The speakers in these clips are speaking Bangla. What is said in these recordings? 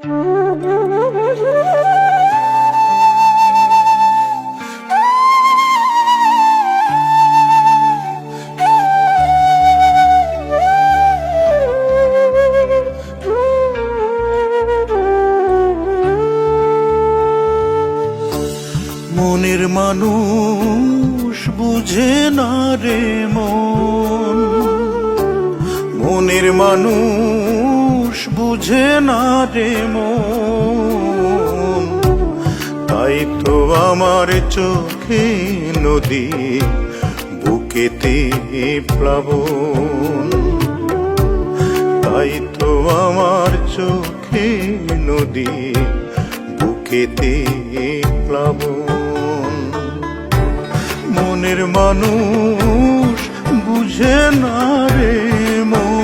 মনের মানুষ বুঝে না রে মন, মনের মানুষ বুঝে না রে মন। তাই তো আমার চোখে নদী, বুকেতে প্লাবন। তাই তো আমার চোখে নদী, বুকেতে প্লাবন। মনের মানুষ বুঝে না রে মন।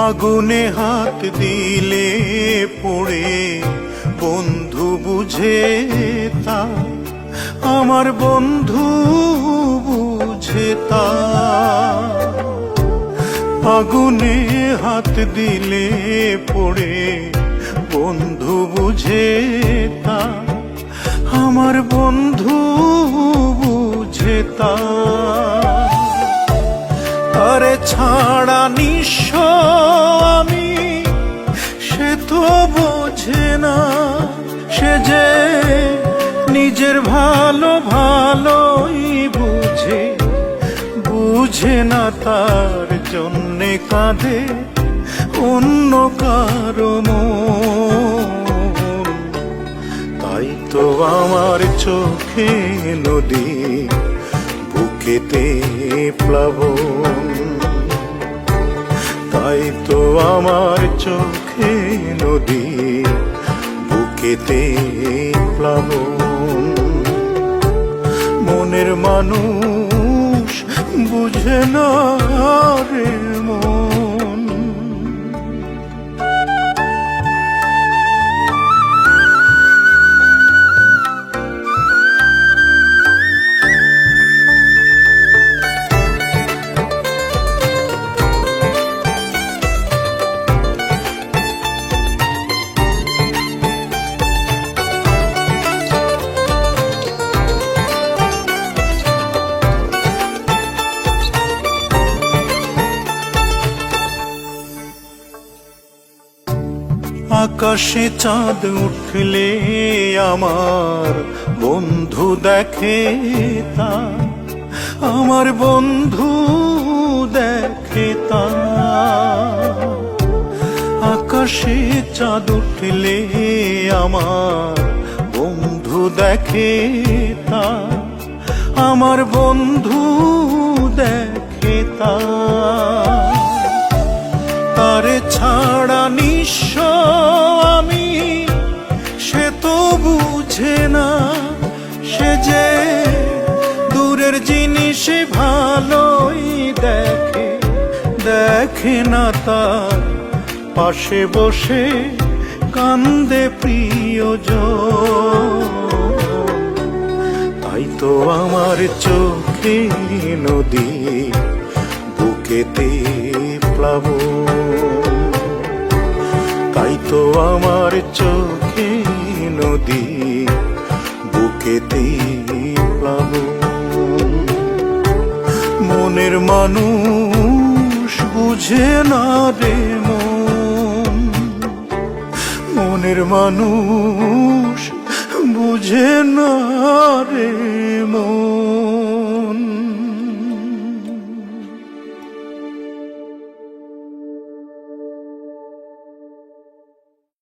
আগুনে হাত দিলে পড়ে বন্ধু বুঝে তা, আমার বন্ধু বুঝে তা। আগুনে হাত দিলে পড়ে বন্ধু বুঝে তা, আমার বন্ধু বুঝে তা। তারে ছাড়া নিঃস্ব আমি, সে তো বোঝে না। সে যে নিজের ভালো ভালোই বুঝে, বুঝে না তার জন্যে কাঁদে অন্য কারো মন। তাই তো আমার চোখে নদী, বুকেতে প্লাবন। তাই তো আমার চোখে নদী, বুকেতে প্লাবন। মনের মানুষ বুঝে না রে মন। আকাশে চাঁদ উঠলে আমার বন্ধু দেখে তা, আমার বন্ধু দেখে তা। আকাশে চাঁদ উঠলে আমার বন্ধু দেখে তা, আমার বন্ধু দেখে তা। তারে ছাড়া নিঃস্ব আমি, সে তো বুঝে না। সে যে দূরের জিনিস ভালোই দেখে, দেখে না তার পাশে বসে কান্দে প্রিয়জন। তাই তো আমার চোখে নদী, বুকেতে প্লাবন। তাই তো আমার চোখে নদী, বুকেতে প্লাবন। মনের মানুষ বুঝে না রে মন, মনের মানুষ বুঝে বুঝে না রে মন।